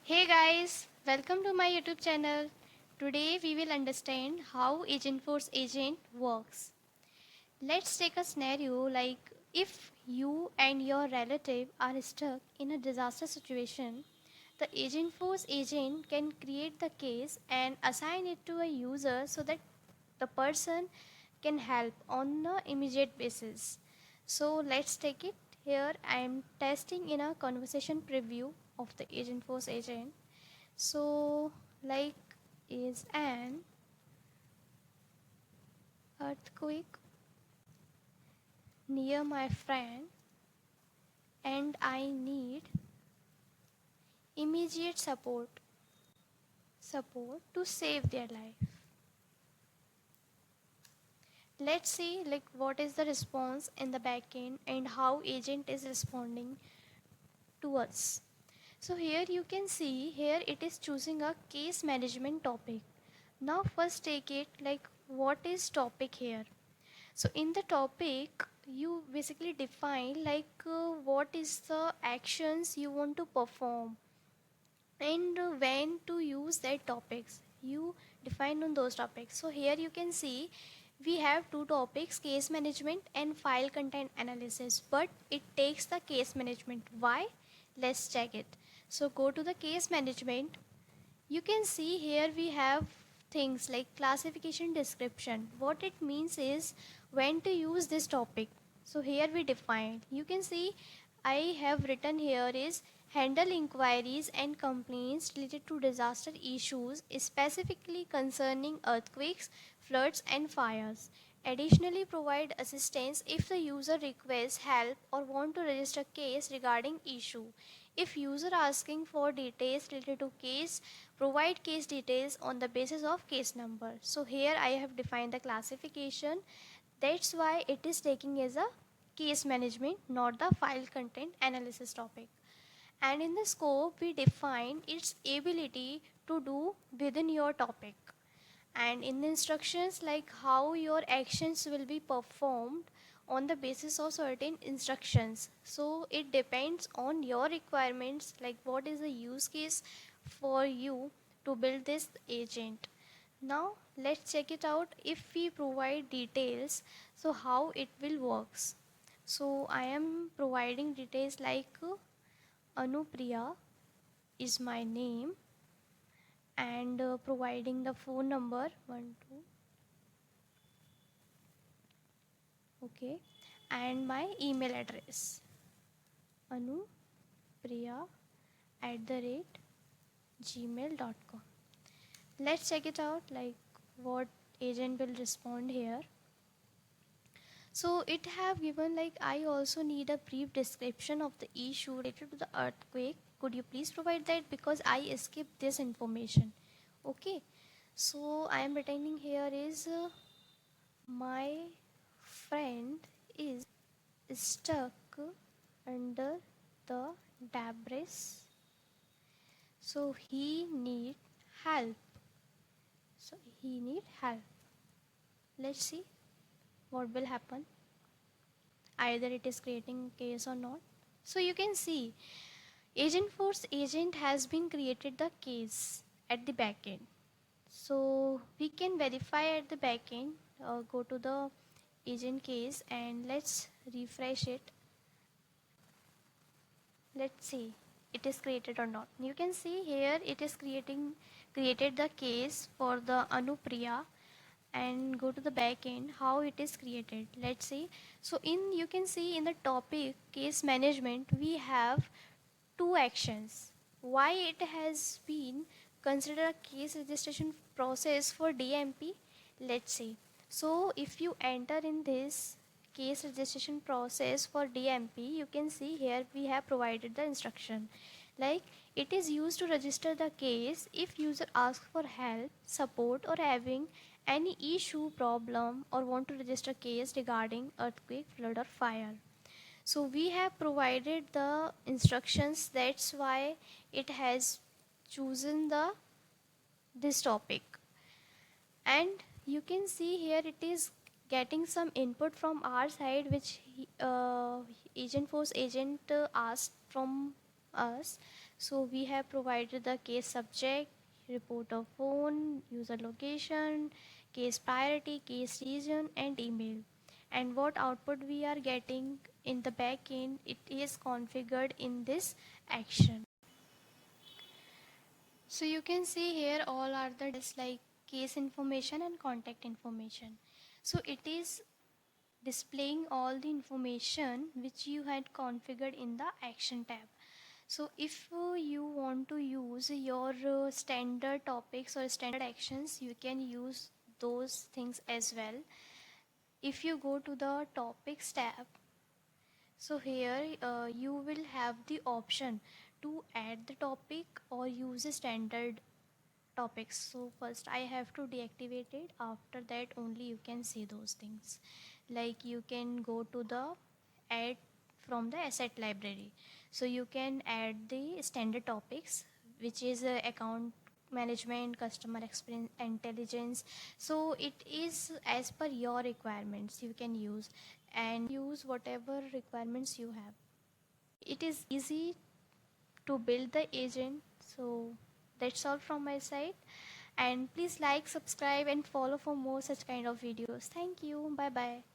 Hey guys, welcome to my YouTube channel. Today we will understand how Agentforce agent works. Let's take a scenario like if you and your relative are stuck in a disaster situation, the Agentforce agent can create the case and assign it to a user so that the person can help on the immediate basis. So let's take it. Here I am testing in a conversation preview of the Agentforce agent. So, like, is an earthquake near my friend and I need immediate support to save their life. Let's see like what is the response in the backend and how agent is responding to us. So here you can see here it is choosing a case management topic. Now first take it like what is topic here. So in the topic you basically define like what is the actions you want to perform and when to use that topics you define on those topics. So here you can see we have two topics, case management and file content analysis, but it takes the case management. Why? Let's check it. So go to the case management. You can see here we have things like classification description. What it means is when to use this topic. So here we define. You can see I have written here is handle inquiries and complaints related to disaster issues specifically concerning earthquakes, floods and fires. Additionally, provide assistance if the user requests help or want to register case regarding issue. If user asking for details related to case, provide case details on the basis of case number. So here I have defined the classification. That's why it is taking as a case management, not the file content analysis topic. And in the scope we define its ability to do within your topic, and in the instructions like how your actions will be performed on the basis of certain instructions. So it depends on your requirements like what is the use case for you to build this agent. Now let's check it out. If we provide details, so how it will works. So I am providing details like Anupriya is my name, and providing the phone number 12, okay, and my email address anupriya @gmail.com. Let's check it out like what agent will respond here. So it have given like I also need a brief description of the issue related to the earthquake. Could you please provide that because I skipped this information. Okay, so I am retaining here is my friend is stuck under the debris, so help he need help. Let's see what will happen, either it is creating case or not. So you can see Agentforce agent has been created the case at the backend. So we can verify at the backend. Go to the agent case and let's refresh it. Let's see it is created or not. You can see here it is created the case for the Anupriya, and go to the back end how it is created. Let's see. So in you can see in the topic case management we have two actions. Why it has been considered a case registration process for DMP? Let's see. So if you enter in this case registration process for DMP, you can see here we have provided the instruction like it is used to register the case if user asks for help, support or having any issue, problem or want to register case regarding earthquake, flood or fire. So we have provided the instructions, that's why it has chosen the this topic. And you can see here it is getting some input from our side which Agentforce agent asked from us. So we have provided the case subject, reporter phone, user location, case priority, case region, and email. And what output we are getting in the backend, it is configured in this action. So you can see here all are the just like case information and contact information. So it is displaying all the information which you had configured in the action tab. So if you want to use your standard topics or standard actions, you can use those things as well. If you go to the topics tab, so here you will have the option to add the topic or use a standard topics. So first I have to deactivate it, after that only you can see those things. Like you can go to the add from the asset library, so you can add the standard topics which is account management, customer experience, intelligence. So it is as per your requirements you can use, and use whatever requirements you have. It is easy to build the agent. So that's all from my side, and please like, subscribe, and follow for more such kind of videos. Thank you. Bye bye.